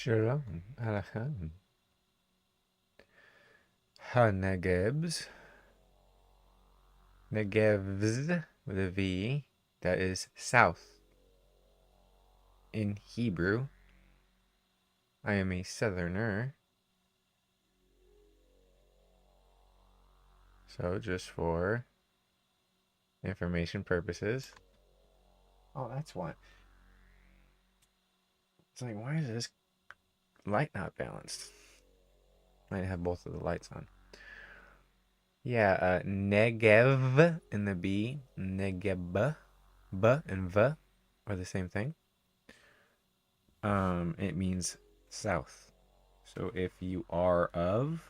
Shalom Alachem. Ha-Negebs. Negevs with a V. That is south. In Hebrew, I am a southerner. So just for information purposes. Oh, that's why. It's like, why is this light not balanced? Might have both of the lights on. Yeah, Negev in the B. Negeb. B and V are the same thing. It means south. So if you are of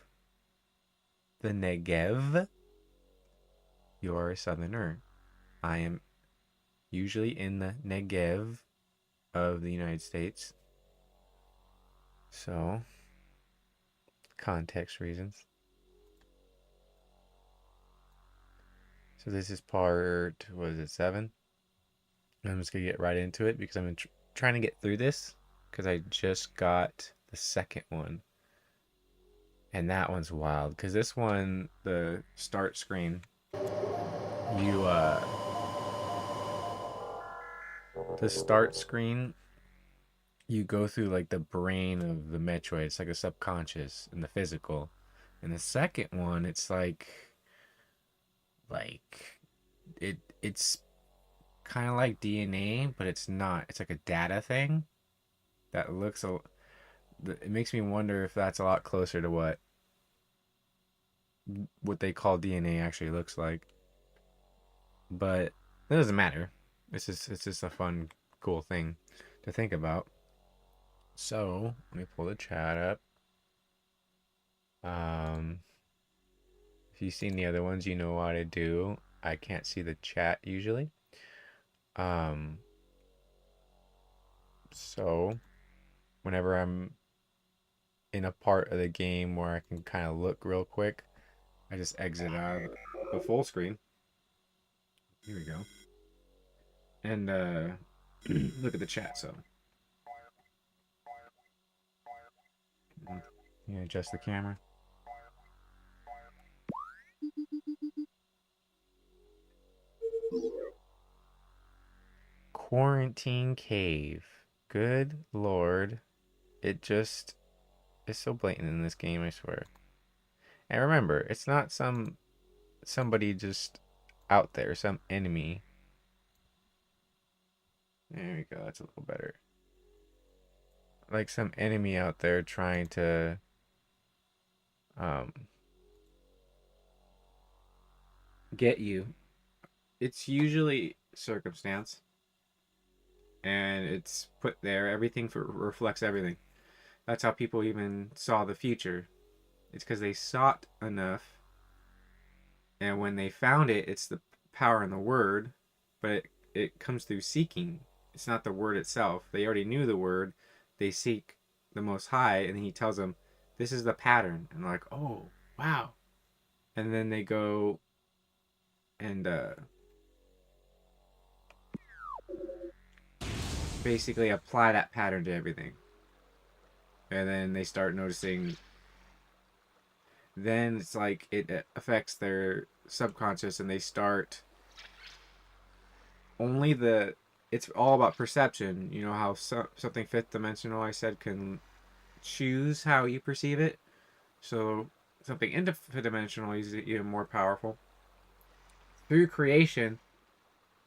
the Negev, you're a southerner. I am usually in the Negev of the United States. So, context reasons. So this is part, what is it, 7? I'm just going to get right into it because I'm trying to get through this because I just got the second one. And that one's wild because this one, the start screen, the start screen, you go through like the brain of the Metroid. It's like the subconscious and the physical. And the second one, it's like it's kind of like DNA, but it's not. It's like a data thing that looks it makes me wonder if that's a lot closer to what they call DNA actually looks like. But it doesn't matter. It's just a fun, cool thing to think about. So let me pull the chat up. If you've seen the other ones, you know what to do. I can't see the chat usually. So whenever I'm in a part of the game where I can kind of look real quick, I just exit out of the full screen. Here we go. And look at the chat. So you adjust the camera. Quarantine cave. Good lord. It just is so blatant in this game, I swear. And remember, it's not somebody just out there, some enemy. There we go, that's a little better. Like some enemy out there trying to get you. It's usually circumstance. And it's put there. Everything reflects everything. That's how people even saw the future. It's because they sought enough. And when they found it, it's the power in the word. But it comes through seeking. It's not the word itself. They already knew the word. They seek the Most High. And he tells them, this is the pattern. And they're like, oh, wow. And then they go and basically apply that pattern to everything. And then they start noticing. Then it's like it affects their subconscious and they start it's all about perception. You know how something fifth dimensional, I said, can choose how you perceive it. So something infinite dimensional is even more powerful. Through creation,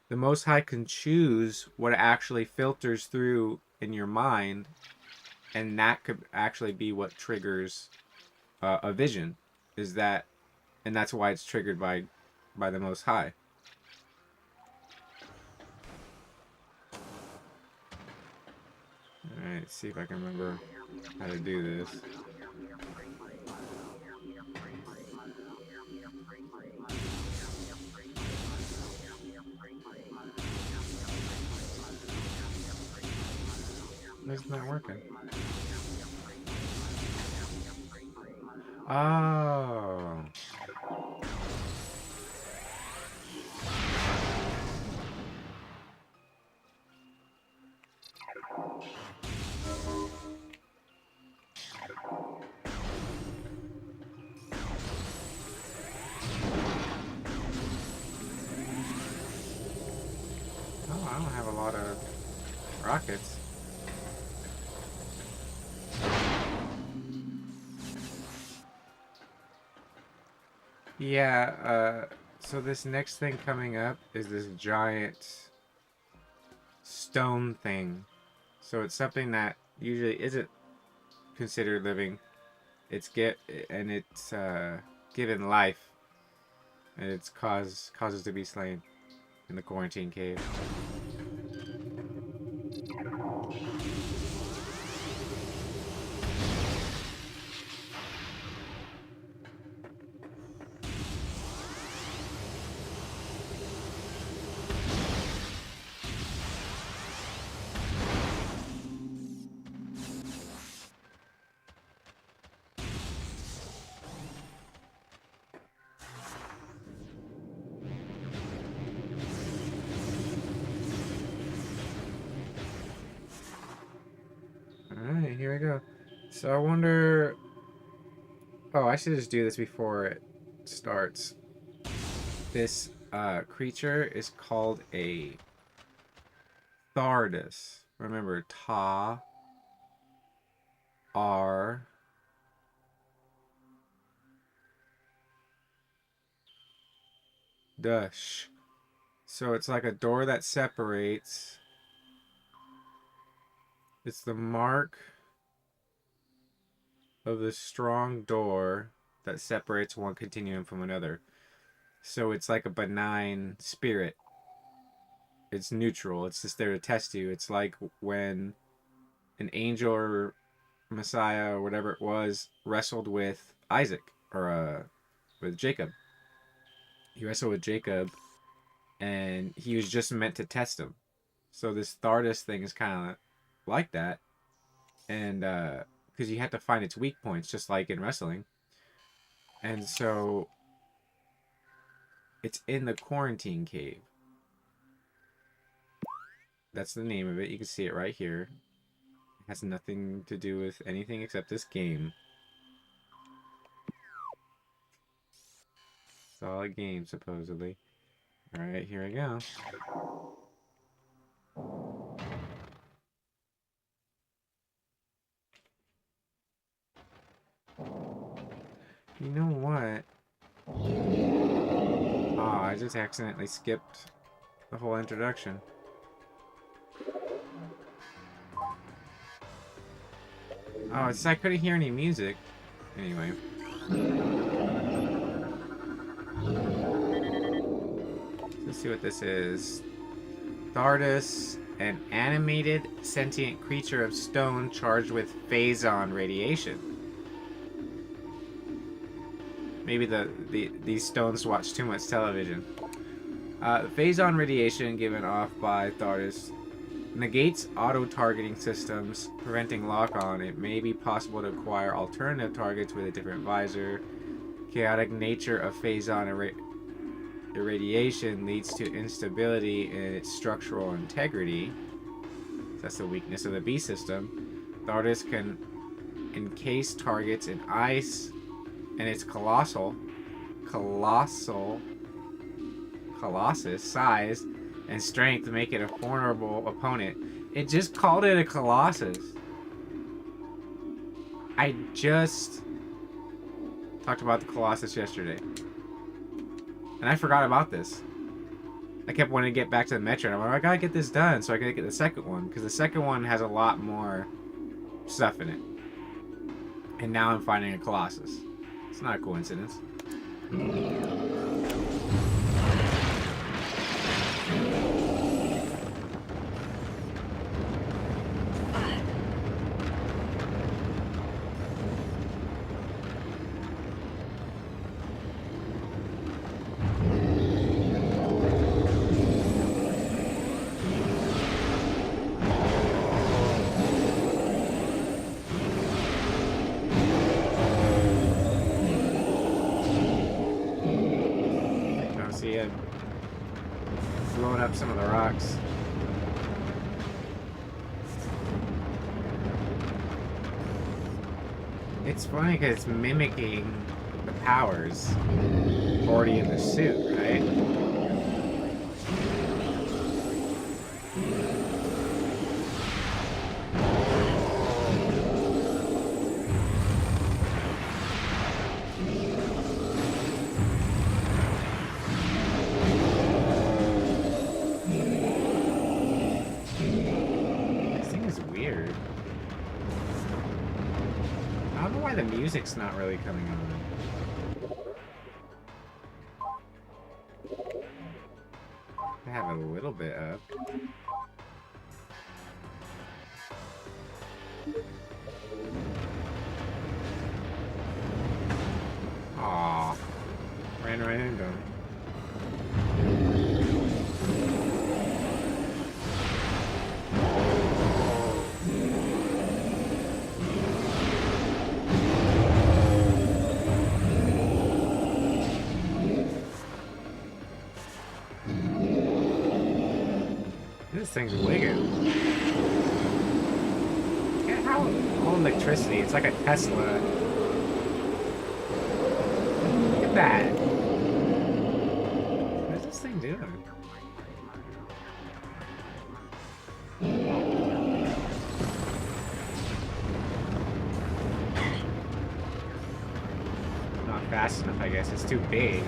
the Most High can choose what actually filters through in your mind, and that could actually be what triggers a vision. And that's why it's triggered by the Most High. All right, let's see if I can remember how to do this. It's not working. Oh. lot of rockets. Yeah, so this next thing coming up is this giant stone thing. So it's something that usually isn't considered living. It's given life, and it's causes to be slain in the quarantine cave. Alright, here we go. So I wonder... Oh, I should just do this before it starts. This creature is called a Thardus. Remember, Ta, R, Dush. So it's like a door that separates. It's the mark of the strong door that separates one continuum from another. So it's like a benign spirit. It's neutral. It's just there to test you. It's like when an angel or Messiah or whatever it was wrestled with Isaac or with Jacob. He wrestled with Jacob and he was just meant to test him. So this Thardus thing is kind of like that. And because you have to find its weak points, just like in wrestling. And so it's in the quarantine cave. That's the name of it. You can see it right here. It has nothing to do with anything except this game. It's all a game, supposedly. Alright, here we go. You know what? Oh, I just accidentally skipped the whole introduction. Oh, it's I couldn't hear any music. Anyway. Let's see what this is. Thardus, an animated sentient creature of stone charged with VII radiation. Maybe these stones watch too much television. VII radiation given off by Thardus negates auto-targeting systems, preventing lock-on. It may be possible to acquire alternative targets with a different visor. Chaotic nature of VII irradiation leads to instability in its structural integrity. That's the weakness of the B system. Thardus can encase targets in ice, and its colossus size and strength make it a formidable opponent. It just called it a Colossus. I just talked about the Colossus yesterday. And I forgot about this. I kept wanting to get back to the Metroid. I'm like, I gotta get this done so I can get the second one. Because the second one has a lot more stuff in it. And now I'm finding a Colossus. It's not a coincidence. Blowing up some of the rocks. It's funny because it's mimicking the powers already in the suit, right? why the music's not really coming on. I have a little bit up. Aww. Ran right into him. This thing's wicked. Look at how all electricity, it's like a Tesla. Look at that. What is this thing doing? Not fast enough, I guess. It's too big.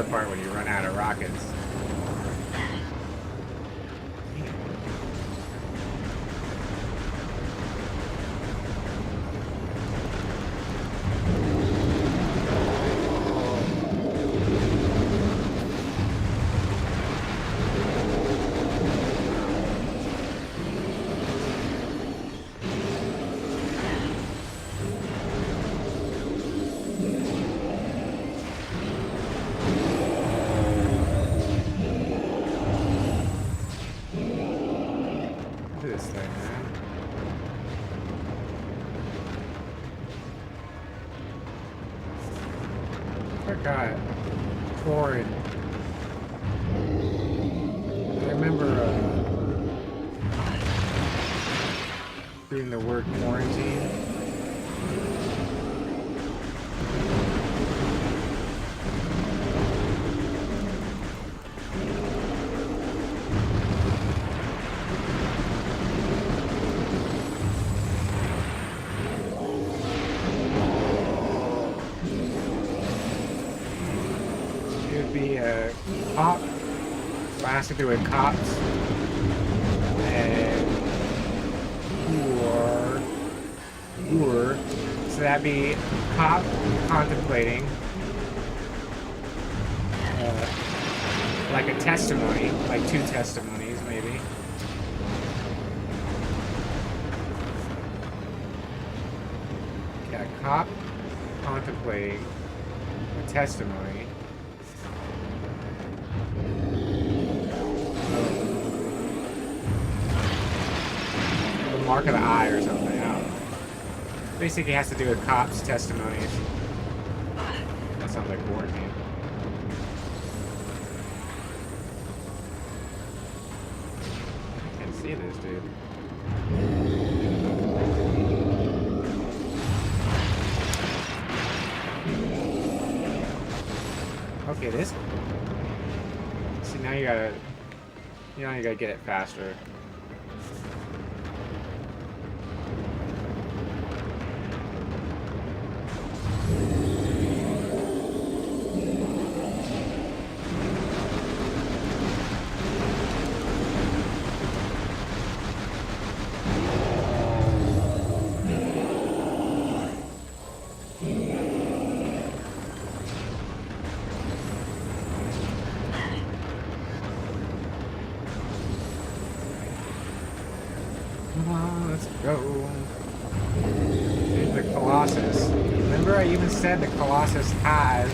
Part when you run out of rockets. God, Corrin. I remember doing the word quarantine. Cop, has to do with cops, and or, so that'd be cop contemplating, like a testimony, like two testimonies maybe. Yeah, cop contemplating a testimony. Mark of the eye or something. I don't know. Basically, it has to do with cops' testimonies. That sounds like quarantine. I can't see this, dude. Okay, this. See, now you gotta get it faster. Said the Colossus has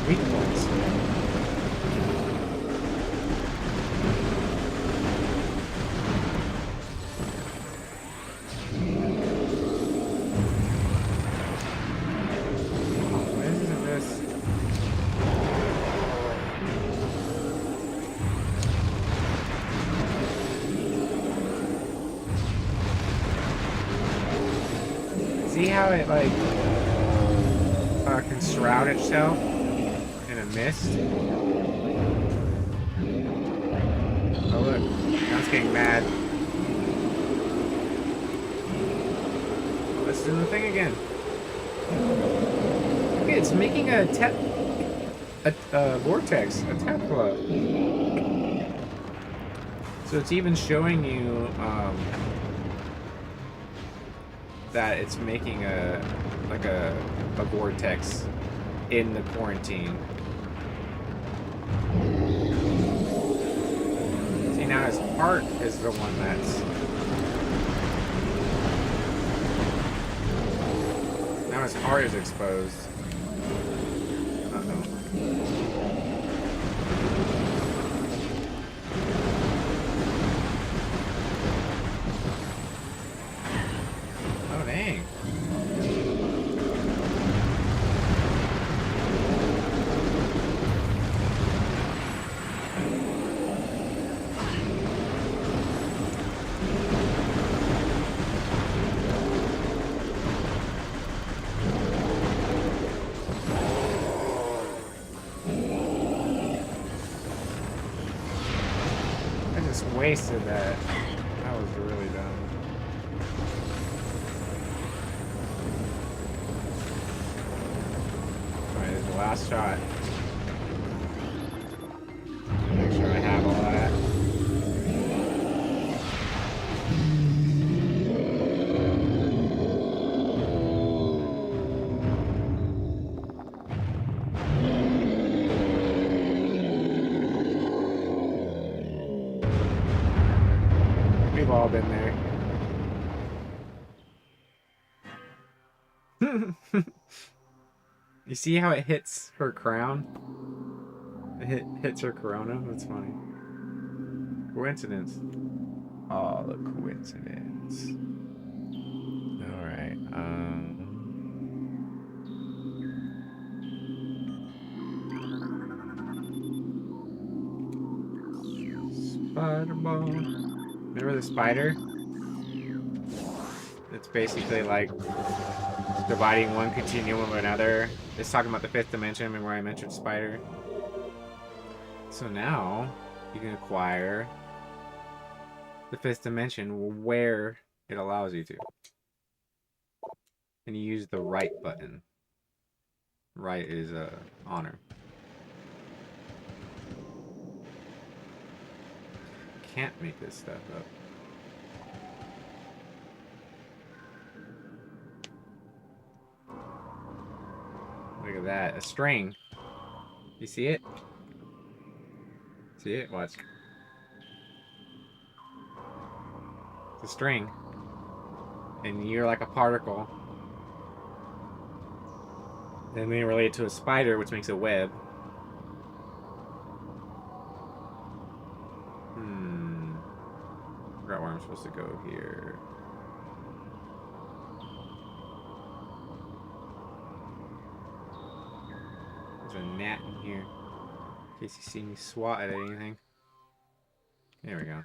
weak points. What is this? See how it like can shroud itself in a mist. Oh look, now it's getting mad. Oh, let's do the thing again. Okay, it's making a vortex, a Taw-Lamed. So it's even showing you that it's making a vortex in the quarantine. See, now his heart is the one that's... Now his heart is exposed. Uh-oh. Oh, dang. Wasted that. That was really dumb. Alright, the last shot. Make sure I have all that. We've all been there. You see how it hits her crown? It hits her corona? That's funny. Coincidence. Oh, the coincidence. Alright, Spider ball. Remember the spider? It's basically like dividing one continuum of another. It's talking about the fifth dimension. Remember I mentioned spider? So now you can acquire the fifth dimension where it allows you to. And you use the right button. Right is honor. Can't make this stuff up. Look at that. A string. You see it? See it? Watch. It's a string. And you're like a particle. Then they relate it to a spider, which makes a web. I forgot where I'm supposed to go here. There's a gnat in here. In case you see me swat at anything. There we go.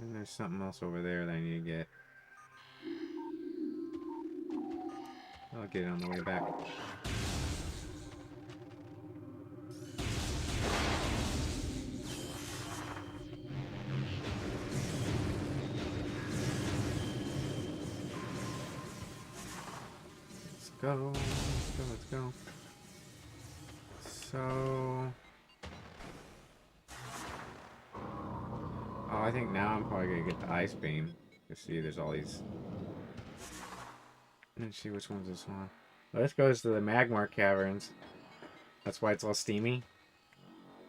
And there's something else over there that I need to get. I'll get it on the way back. Let's go, let's go. So... Oh, I think now I'm probably gonna get the ice beam. You see, there's all these... Let's see which one's this one. Well, this goes to the magma caverns. That's why it's all steamy.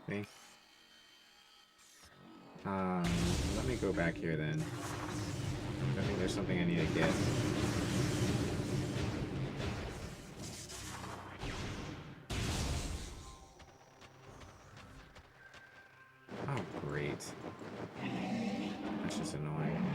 See? Let me go back here then. I think there's something I need to get. Oh, great. That's just annoying.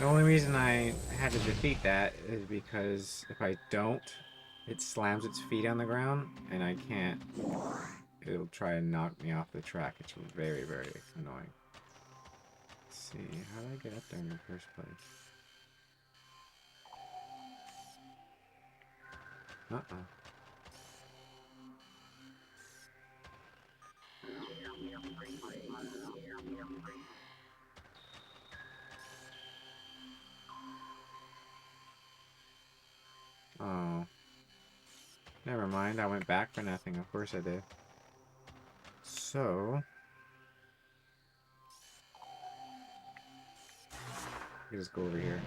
The only reason I had to defeat that is because if I don't, it slams its feet on the ground, and I can't. It'll try and knock me off the track. It's very, very annoying. Let's see, how did I get up there in the first place? Uh-uh. Oh. Never mind, I went back for nothing. Of course I did. So... I just go over here.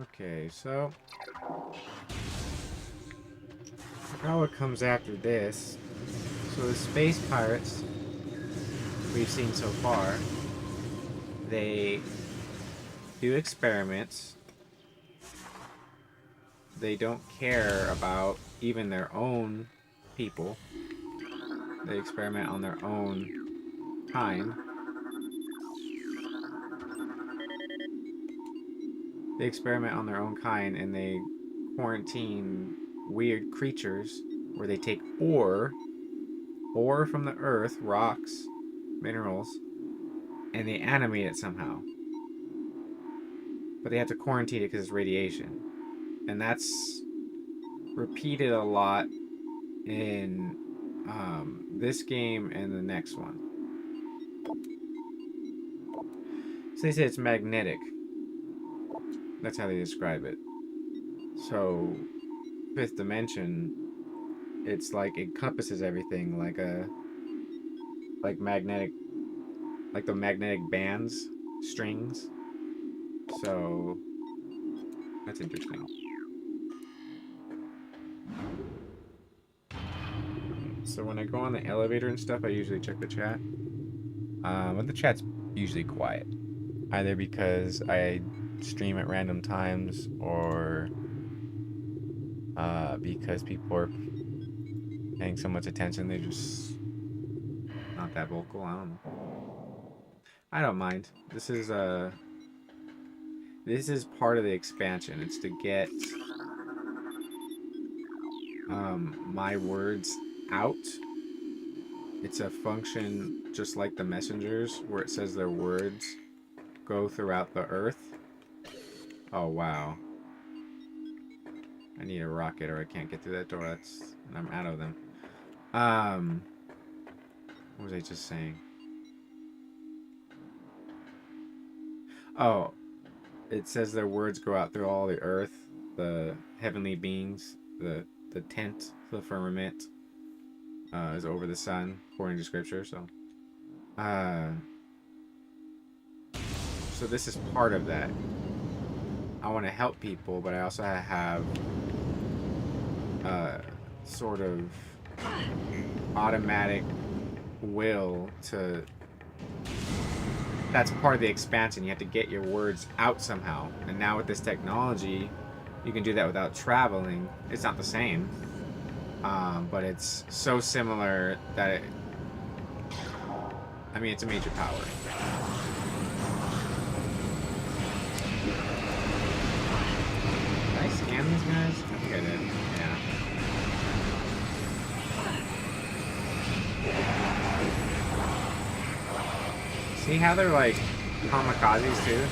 Okay, so... now what comes after this. So the space pirates we've seen so far, they do experiments. They don't care about even their own people. They experiment on their own kind. They experiment on their own kind, and they quarantine weird creatures where they take ore from the earth, rocks, minerals, and they animate it somehow. But they have to quarantine it because it's radiation. And that's repeated a lot in this game and the next one. So they say it's magnetic. That's how they describe it. So, fifth dimension, it's like encompasses everything, like magnetic, like the magnetic bands, strings. So, that's interesting. So when I go on the elevator and stuff, I usually check the chat. But the chat's usually quiet. Either because I stream at random times or because people are paying so much attention, they're just not that vocal. I don't know. I don't mind. This is part of the expansion. It's to get my words out. It's a function just like the messengers where it says their words go throughout the earth. Oh wow. I need a rocket or I can't get through that door. I'm out of them. What was I just saying? Oh, it says their words go out through all the earth, the heavenly beings, the tent, the firmament is over the sun, according to scripture. So this is part of that. I want to help people, but I also have sort of automatic will to... That's part of the expansion. You have to get your words out somehow. And now with this technology, you can do that without traveling. It's not the same. But it's so similar that it... I mean, it's a major power. Did I scan these guys? I think I did. Yeah. See how they're like kamikazes too?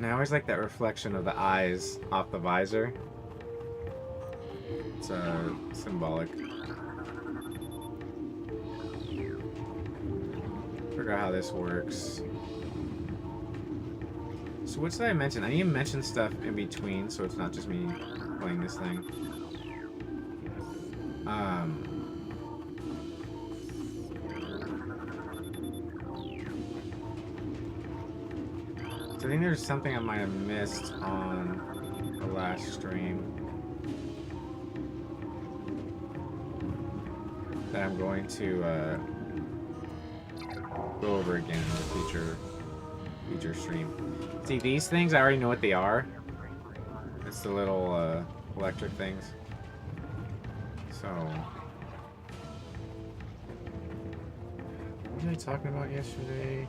Now I always like that reflection of the eyes off the visor. It's symbolic. Figure out how this works. So what did I mention? I need to mention stuff in between so it's not just me playing this thing. So I think there's something I might have missed on the last stream that I'm going to go over again in the future stream. See, these things, I already know what they are. It's the little electric things. So, what was I talking about yesterday?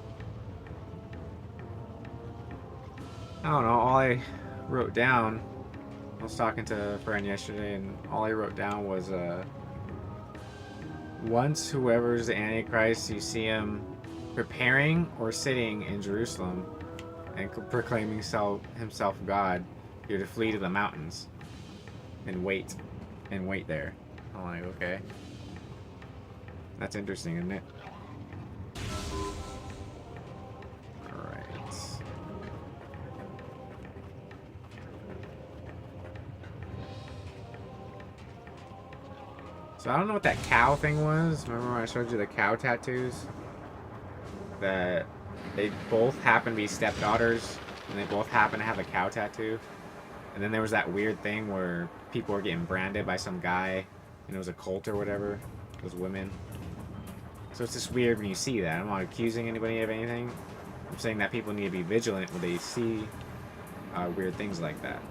I don't know. All I wrote down, I was talking to a friend yesterday, and all I wrote down was once whoever's the Antichrist, you see him preparing or sitting in Jerusalem and proclaiming himself God, you're to flee to the mountains and wait there. I'm like, okay. That's interesting, isn't it? Alright. So I don't know what that cow thing was. Remember when I showed you the cow tattoos? That they both happen to be stepdaughters, and they both happen to have a cow tattoo. And then there was that weird thing where people were getting branded by some guy, and it was a cult or whatever. It was women. So it's just weird when you see that. I'm not accusing anybody of anything. I'm saying that people need to be vigilant when they see weird things like that.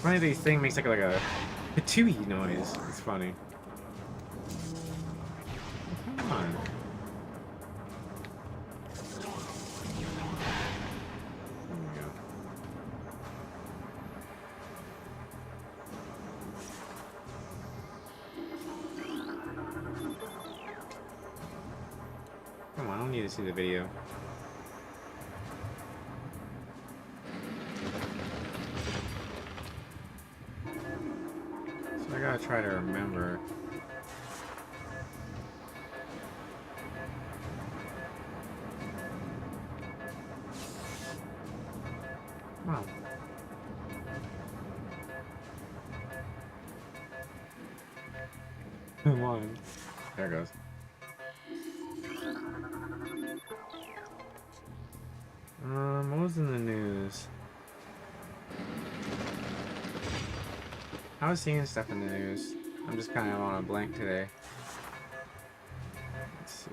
One of these things makes like a patooey noise. It's funny. Come on. There we go. Come on, I don't need to see the video. I gotta try to remember. Come on. Come on. There it goes. What was in the news? I was seeing stuff in the news. I'm just kind of on a blank today. Let's see.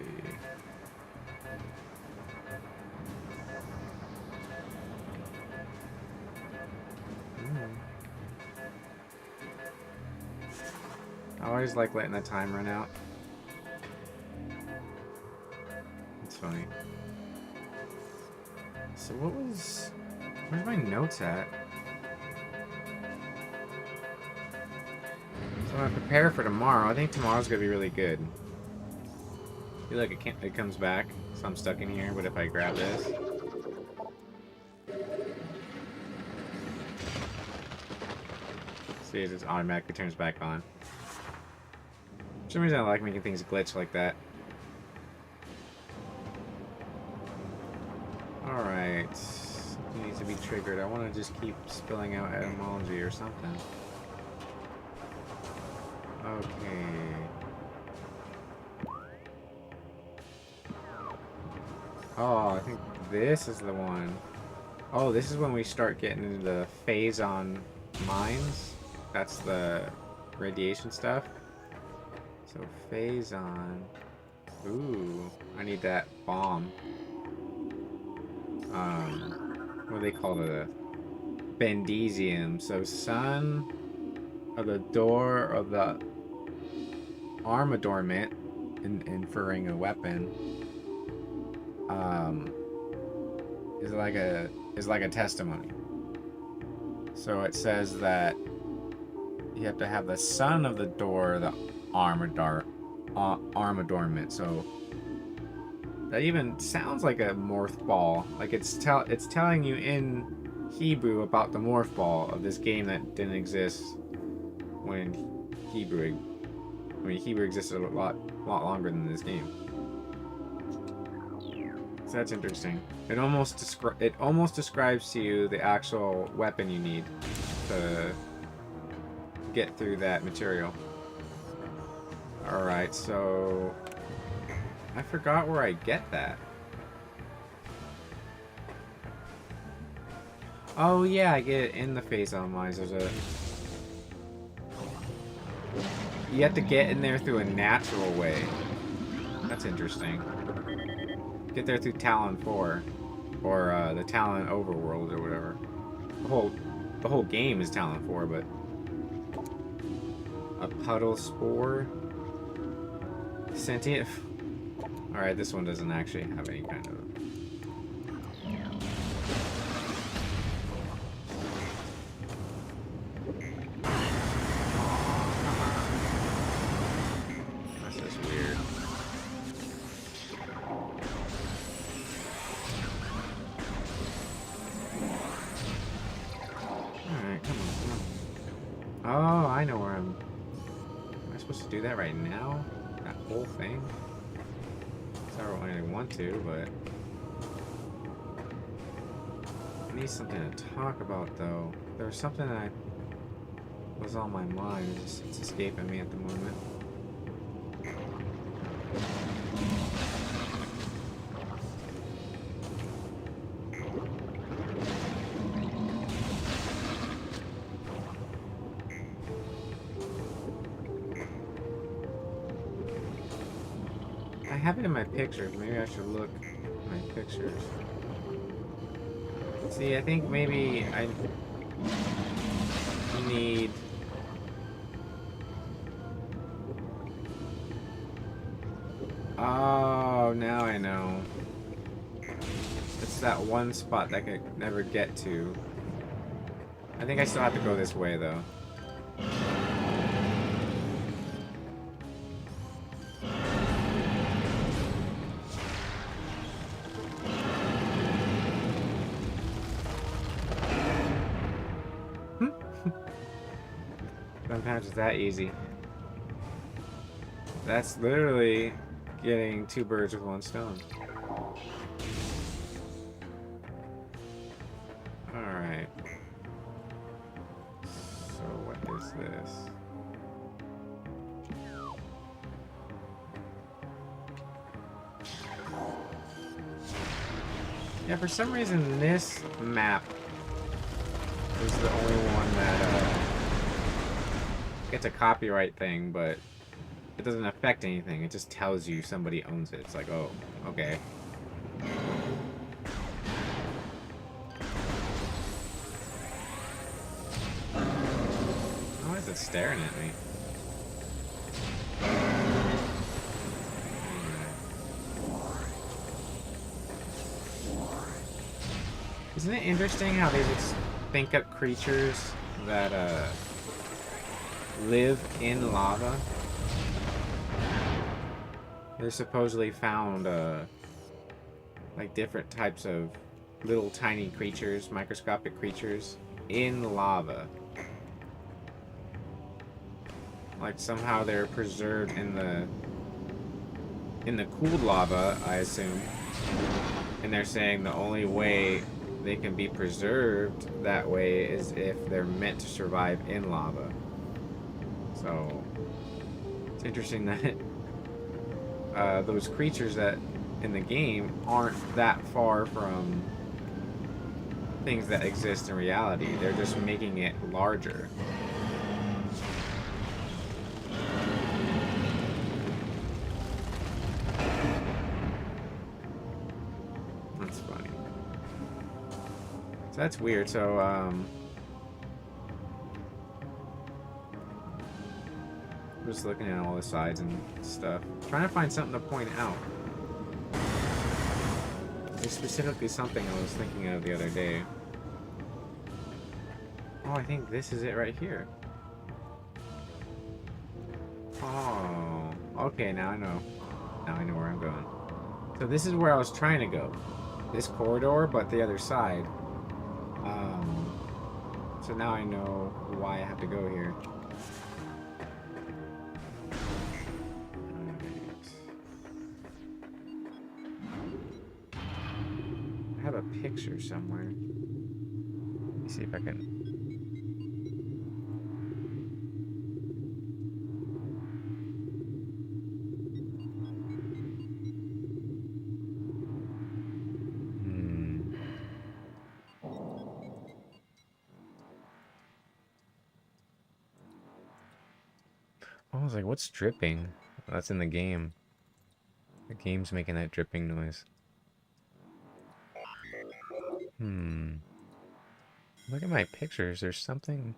I always like letting the time run out. It's funny. So where's my notes at? So I'm gonna prepare for tomorrow. I think tomorrow's gonna be really good. I feel like it comes back, so I'm stuck in here, but if I grab this. See, it just automatically turns back on. For some reason I like making things glitch like that. Alright. Something needs to be triggered. I want to just keep spilling out etymology or something. Okay. Oh, I think this is the one. Oh, this is when we start getting into the phase-on mines. That's the radiation stuff. So phase-on. Ooh, I need that bomb. What do they call it? Bendesium. So son of the door of the armadorment, inferring a weapon, is like a testimony. So it says that you have to have the son of the door, the armadorment. So that even sounds like a morph ball. Like it's telling you in Hebrew about the morph ball of this game that didn't exist when Hebrew existed a lot longer than this game. So that's interesting. It almost describes to you the actual weapon you need get through that material. Alright, so... I forgot where I get that. Oh yeah, I get it in the phase elements. There's a... You have to get in there through a natural way. That's interesting. Get there through Talon 4. Or the Talon overworld or whatever. The whole game is Talon 4, but... A puddle spore. Sentient. Alright, this one doesn't actually have any kind of... That's just weird. Alright, come on. Oh, I know where I'm... Am I supposed to do that right now? That whole thing? I don't really want to, but... I need something to talk about, though. There was something that was on my mind. It's escaping me at the moment. I have it in my pictures. Maybe I should look at my pictures. See, I think maybe I need... Oh, now I know. It's that one spot that I could never get to. I think I still have to go this way, though. Sometimes it's that easy. That's literally getting two birds with one stone. Alright. So what is this? Yeah, for some reason this map is the only one that it's a copyright thing, but it doesn't affect anything. It just tells you somebody owns it. It's like, oh, okay. Why is it staring at me? Isn't it interesting how they just think up creatures that, live in lava? They're supposedly found, like different types of little tiny creatures, microscopic creatures, in lava. Like somehow they're preserved in the cooled lava, I assume. And they're saying the only way they can be preserved that way is if they're meant to survive in lava. So, it's interesting that those creatures that in the game aren't that far from things that exist in reality. They're just making it larger. That's funny. So that's weird. So, just looking at all the sides and stuff. Trying to find something to point out. There's specifically something I was thinking of the other day. Oh, I think this is it right here. Oh, okay, now I know. Now I know where I'm going. So this is where I was trying to go. This corridor, but the other side. So now I know why I have to go here. I have a picture somewhere. Let me see if I can... I was like, what's dripping? That's in the game. The game's making that dripping noise. Look at my pictures. There's something.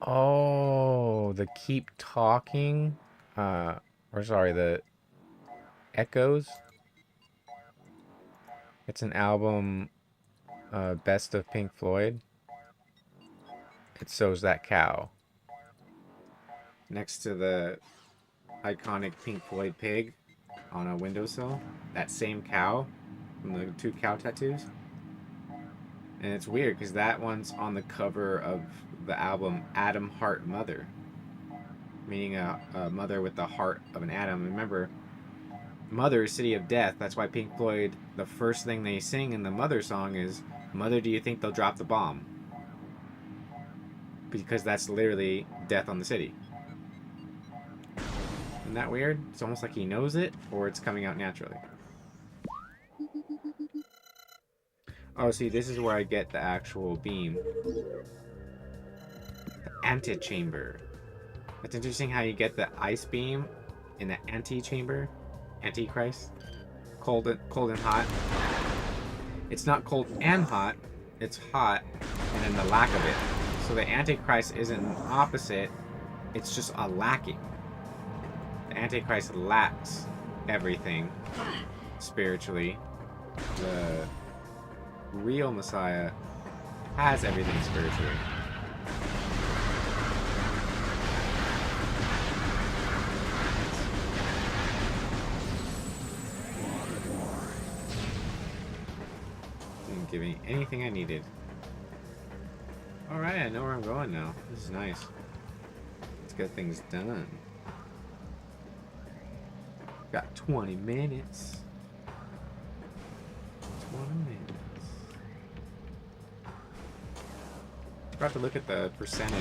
Oh, the keep talking. Or sorry, the echoes. It's an album, Best of Pink Floyd. It shows that cow next to the iconic Pink Floyd pig on a windowsill. That same cow from the 2 cow tattoos. And it's weird because that one's on the cover of the album Atom Heart Mother, meaning a mother with the heart of an atom. Remember, Mother, City of Death. That's why Pink Floyd, the first thing they sing in the Mother song is, Mother, do you think they'll drop the bomb? Because that's literally death on the city. Isn't that weird? It's almost like he knows it, or it's coming out naturally. Oh, see, this is where I get the actual beam. The antechamber. It's interesting how you get the ice beam in the antechamber. Antichrist. Cold and hot. It's not cold and hot. It's hot, and then the lack of it. So the Antichrist isn't an opposite. It's just a lacking. The Antichrist lacks everything spiritually. The real Messiah has everything spiritually. Didn't give me anything I needed. Alright, I know where I'm going now. This is nice. Let's get things done. Got 20 minutes. 20 minutes. Forgot to look at the percentage.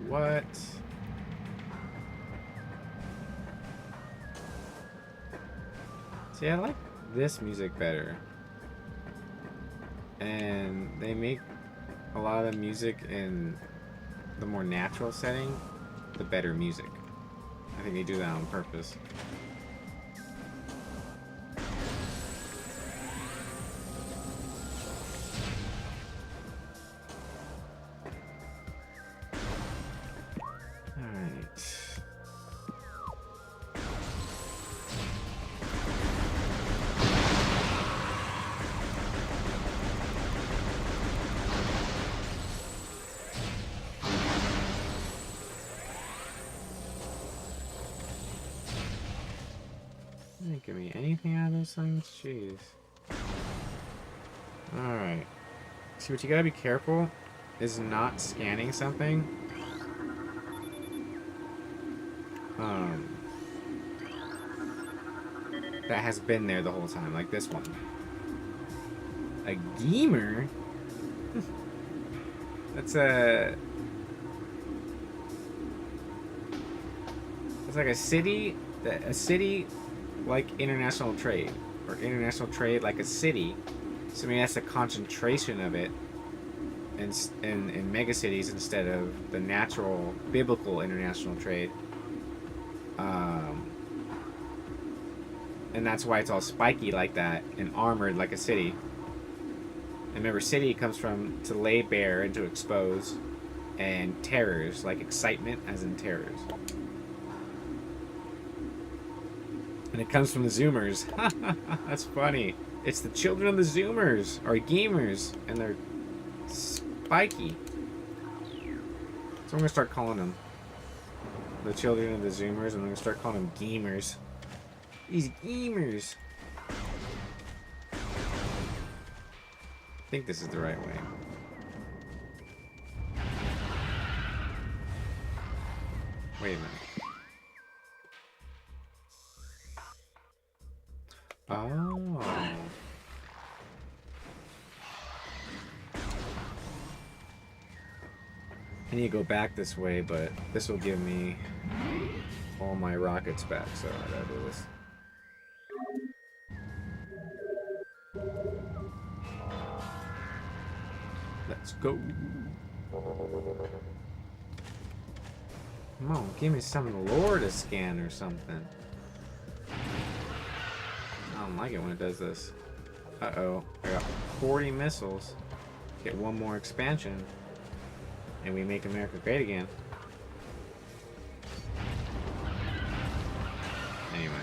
What? See, I like this music better. And they make a lot of the music in the more natural setting the better music. I think they do that on purpose. Give me anything out of those things? Jeez. Alright. See, what you gotta be careful is not scanning something. That has been there the whole time, like this one. A gamer? That's it's like a city like international trade, or international trade like a city. So maybe that's the concentration of it in megacities instead of the natural biblical international trade. And that's why it's all spiky like that and armored like a city. And remember, city comes from to lay bare and to expose, and terrors, like excitement as in terrors. And it comes from the Zoomers. That's funny. It's the children of the Zoomers, or gamers, and they're spiky. So I'm gonna start calling them the children of the Zoomers, and I'm gonna start calling them gamers. These gamers. I think this is the right way. Wait a minute. Oh. I need to go back this way, but this will give me all my rockets back, so I gotta do this. Let's go. Come on, give me some lore to scan or something. I don't like it when it does this. Uh-oh. I got 40 missiles. Get one more expansion. And we make America great again. Anyway.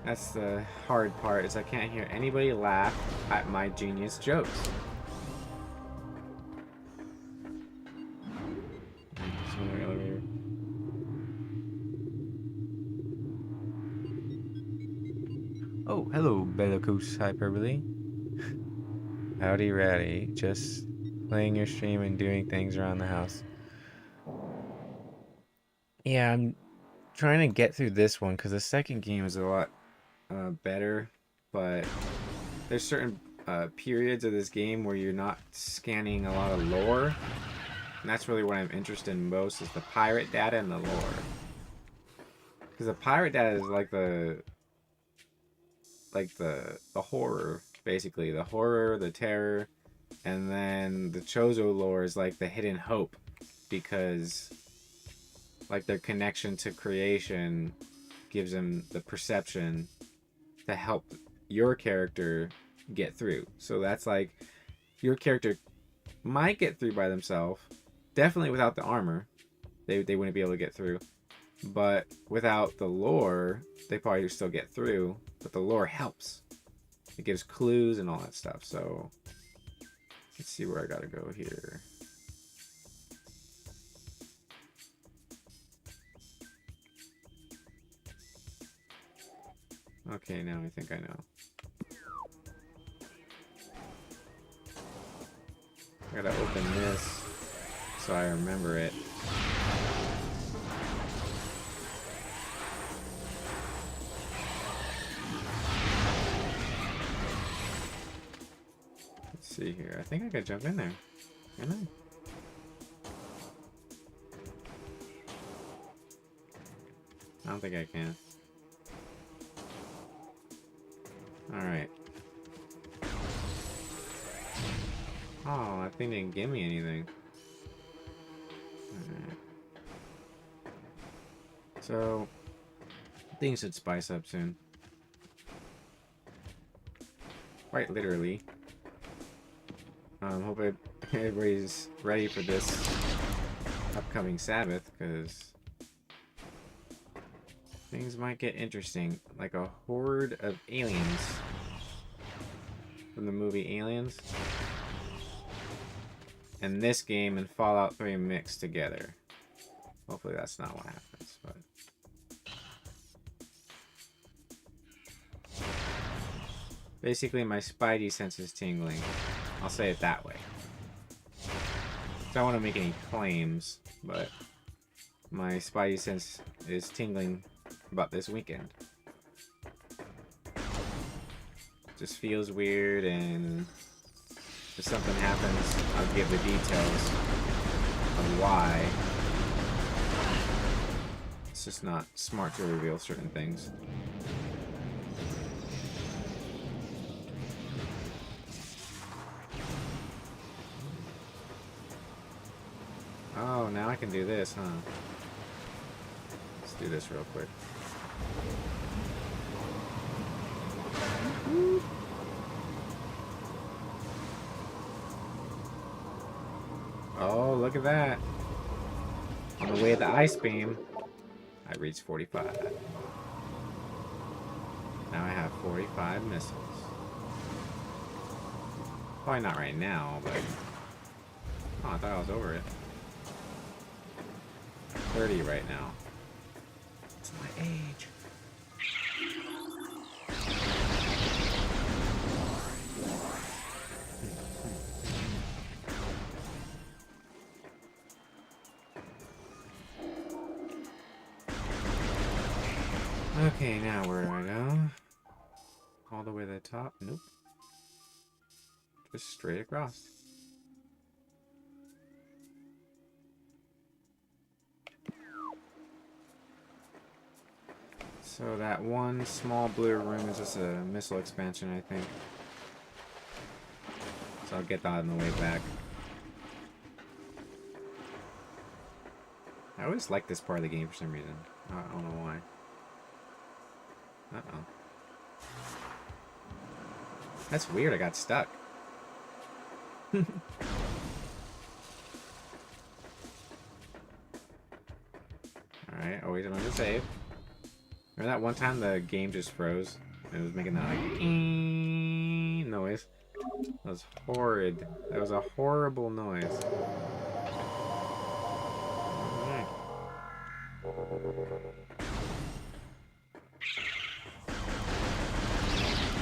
That's the hard part, is I can't hear anybody laugh at my genius jokes. Oh, hello, Bellicose Hyperbole. Howdy, Ratty. Just playing your stream and doing things around the house. Yeah, I'm trying to get through this one because the second game is a lot better, but there's certain periods of this game where you're not scanning a lot of lore, and that's really what I'm interested in most, is the pirate data and the lore. Because the pirate data is like the horror, basically. The horror, the terror, and then the Chozo lore is like the hidden hope, because like their connection to creation gives them the perception to help your character get through. So that's like, your character might get through by themselves, definitely without the armor. They wouldn't be able to get through. But without the lore, they probably still get through. But the lore helps. It gives clues and all that stuff. So let's see where I gotta go here. Okay, now I think I know. I gotta open this so I remember it. Let's see here. I think I could jump in there. Can I? I don't think I can. Alright. Oh, that thing didn't give me anything. Alright. So, things should spice up soon. Quite literally. Hope everybody's ready for this upcoming Sabbath, because things might get interesting. Like a horde of aliens from the movie Aliens, and this game and Fallout 3 mixed together. Hopefully that's not what happens, but basically my spidey sense is tingling. I'll say it that way. Don't want to make any claims, but my spidey sense is tingling about this weekend. Just feels weird, and if something happens, I'll give the details of why. It's just not smart to reveal certain things. Oh, now I can do this, huh? Let's do this real quick. Oh, look at that. On the way of the ice beam, I reached 45. Now I have 45 missiles. Probably not right now, but... Oh, I thought I was over it. 30 right now. It's my age. Okay, now where do I go? All the way to the top? Nope. Just straight across. So that one small blue room is just a missile expansion, I think. So I'll get that on the way back. I always like this part of the game for some reason. I don't know why. Uh-oh. That's weird, I got stuck. Alright, always remember to save. Remember that one time the game just froze? And it was making that like noise? That was horrid. That was a horrible noise. Alright.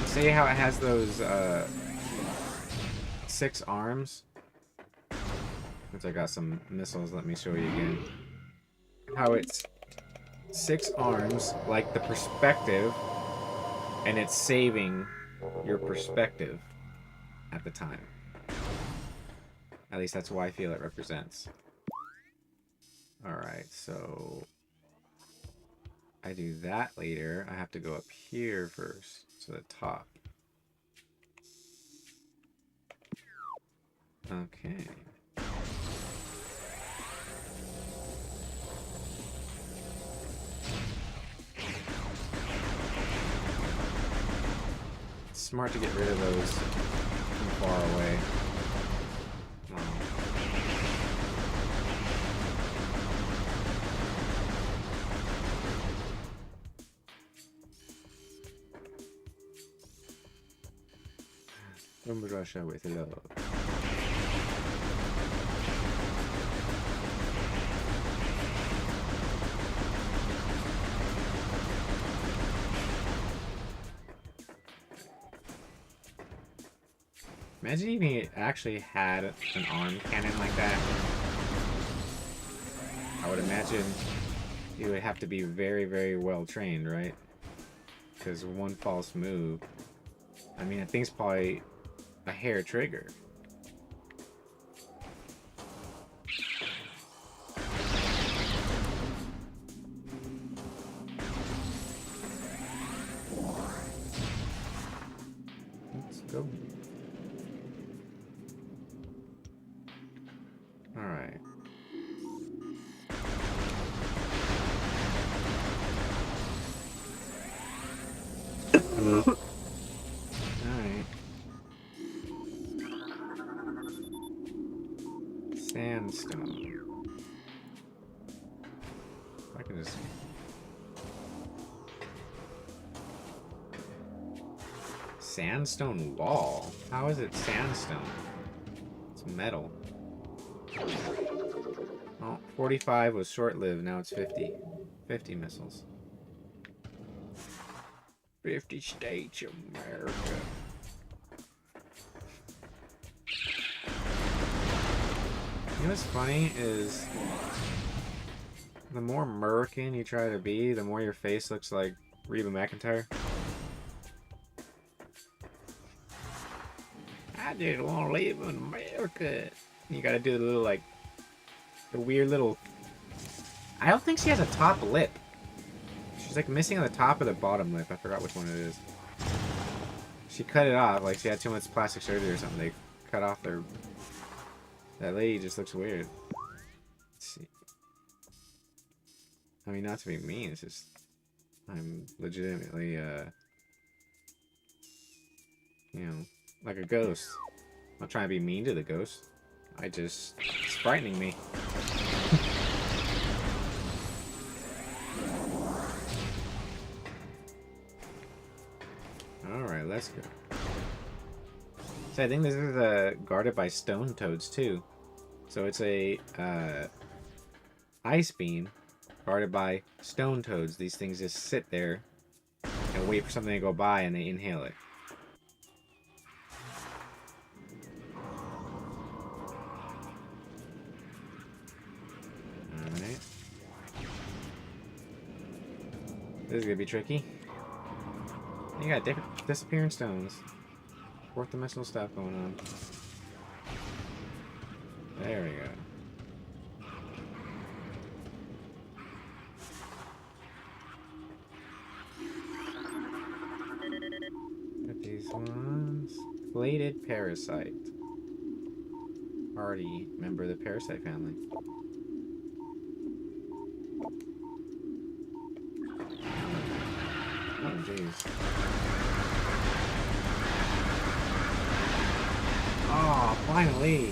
See how it has those 6 arms? Since I got some missiles, let me show you again. How it's 6 arms, like the perspective, and it's saving your perspective at the time. At least that's why I feel it represents. Alright, so I do that later. I have to go up here first to the top. Okay. It's smart to get rid of those from far away. Russia with love. Imagine if he actually had an arm cannon like that. I would imagine he would have to be very, very well trained, right? Because one false move. I mean, that thing's probably a hair trigger. Let's go. All right. Sandstone. I can just... Sandstone wall? How is it sandstone? It's metal. Oh, 45 was short-lived, now it's 50. 50 missiles. 50 states of America. You know what's funny is the more American you try to be, the more your face looks like Reba McEntire. I just want to live in America. You gotta do the little, like, the weird little... I don't think she has a top lip. She's like missing on the top of the bottom lip. I forgot which one it is. She cut it off, like she had too much plastic surgery or something. They cut off their... That lady just looks weird. Let's see. I mean, not to be mean, it's just... I'm legitimately, you know, like a ghost. I'm not trying to be mean to the ghost. It's frightening me. Alright, let's go. So I think this is guarded by stone toads too. So it's a ice beam guarded by stone toads. These things just sit there and wait for something to go by and they inhale it. Alright. This is gonna be tricky. You got different disappearing stones. Fourth dimensional stuff going on. There we go. Got these ones. Bladed parasite. hardy member of the parasite family. Oh, jeez. Oh, finally!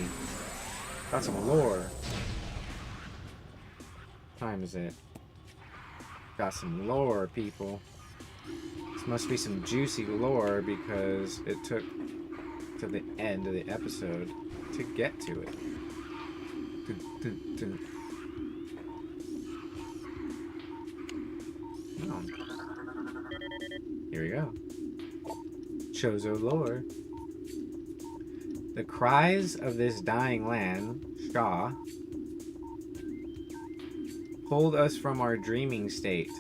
Got some lore. What time is it? Got some lore, people. This must be some juicy lore because it took to the end of the episode to get to it. Oh. Here we go. Chozo lore. The cries of this dying land, Shah, pulled us from our dreaming state.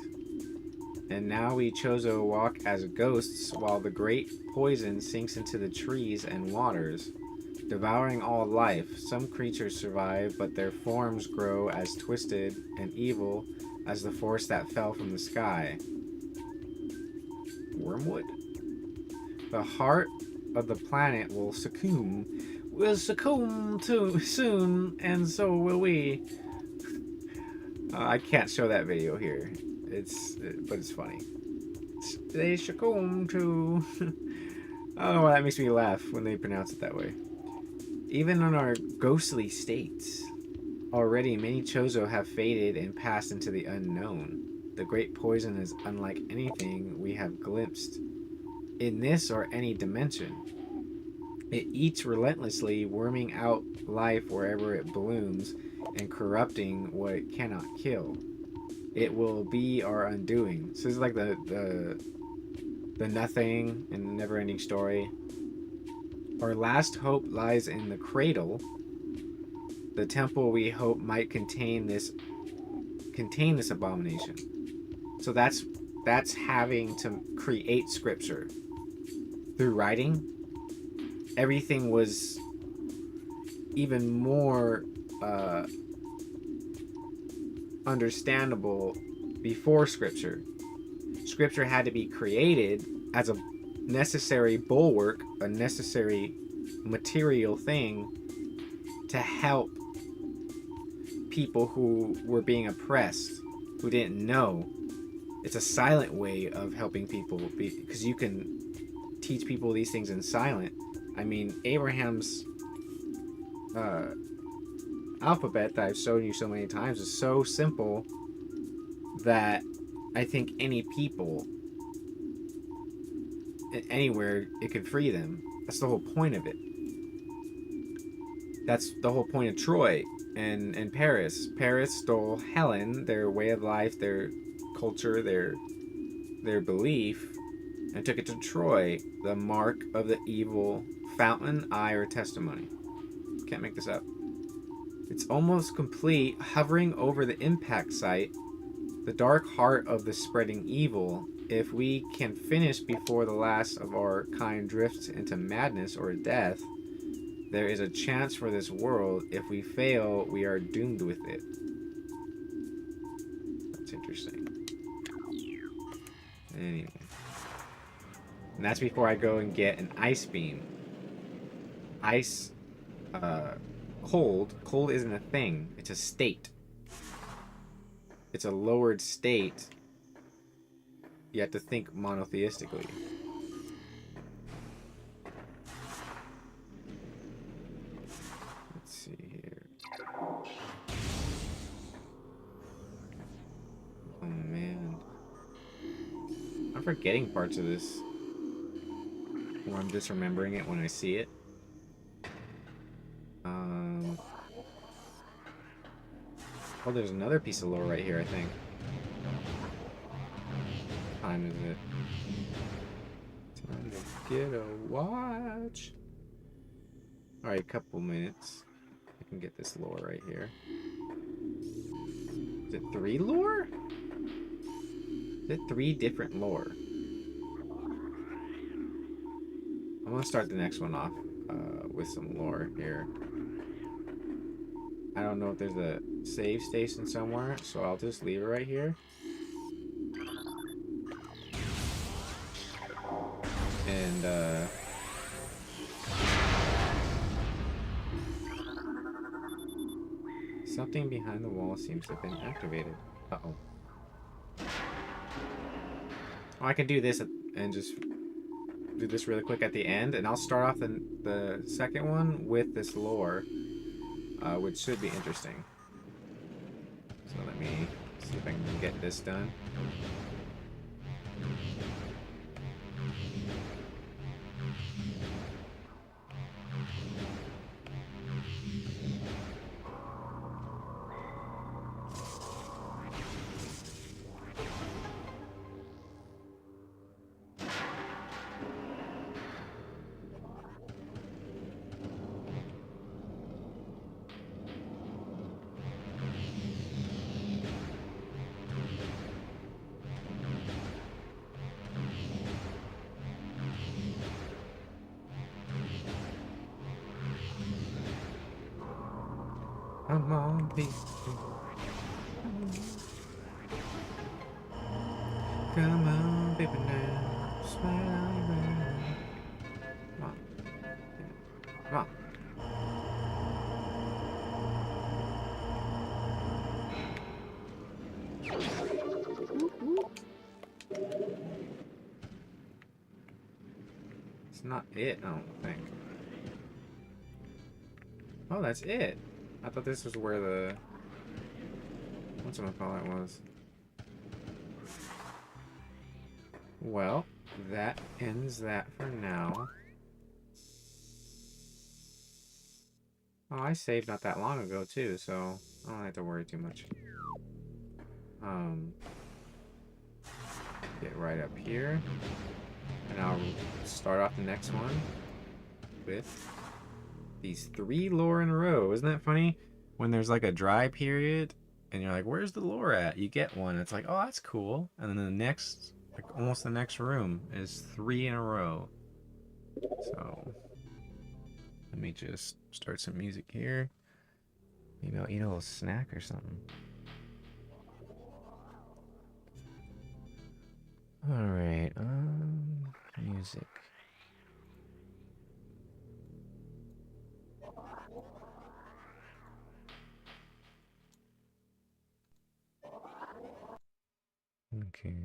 And now we Chozo walk as ghosts while the great poison sinks into the trees and waters, devouring all life. Some creatures survive, but their forms grow as twisted and evil as the force that fell from the sky. Wormwood? The heart of the planet will succumb. We'll succumb too soon, and so will we. I can't show that video here. But it's funny. They succumb to. I don't know why that makes me laugh when they pronounce it that way. Even in our ghostly states, already many Chozo have faded and passed into the unknown. The great poison is unlike anything we have glimpsed in this or any dimension. It eats relentlessly, worming out life wherever it blooms and corrupting what it cannot kill. It will be our undoing. So this is like the nothing and the never-ending story. Our last hope lies in the cradle. The temple we hope might contain this abomination. So that's having to create scripture through writing. Everything was even more understandable before scripture. Scripture had to be created as a necessary bulwark, a necessary material thing to help people who were being oppressed, who didn't know. It's a silent way of helping people because you can teach people these things in silent. I mean, Abraham's alphabet that I've shown you so many times is so simple that I think any people anywhere, it could free them. That's the whole point of it. That's the whole point of Troy and Paris. Paris stole Helen, their way of life, their culture, their belief, and took it to Troy, the mark of the evil fountain, eye, or testimony. Can't make this up. It's almost complete, hovering over the impact site, the dark heart of the spreading evil. If we can finish before the last of our kind drifts into madness or death, there is a chance for this world. If we fail, we are doomed with it. That's interesting. Anyway. And that's before I go and get an ice beam. Ice, cold. Cold isn't a thing. It's a state. It's a lowered state. You have to think monotheistically. Let's see here. Oh man. I'm forgetting parts of this. Or I'm just remembering it when I see it. Oh, there's another piece of lore right here, I think. What time is it? Time to get a watch. Alright, a couple minutes. I can get this lore right here. Is it 3 lore? Is it 3 different lore? I'm gonna start the next one off with some lore here. I don't know if there's a save station somewhere, so I'll just leave it right here. And Something behind the wall seems to have been activated. Uh-oh. Oh, I can do this and just do this really quick at the end, and I'll start off the second one with this lore, which should be interesting. So let me see if I can get this done. Come on, baby. Come on, baby, now. Smile on your Come on. Come on. It's not it, I don't think. Oh, that's it. I thought this was where the... whatchamacallit was. Well, that ends that for now. Oh, I saved not that long ago, too, so I don't have to worry too much. Get right up here. And I'll start off the next one with these 3 lore in a row. Isn't that funny? When there's like a dry period and you're like, where's the lore at? You get one. It's like, oh, that's cool. And then the next, like almost the next room is 3 in a row. So let me just start some music here. Maybe I'll eat a little snack or something. Alright, music. Okay.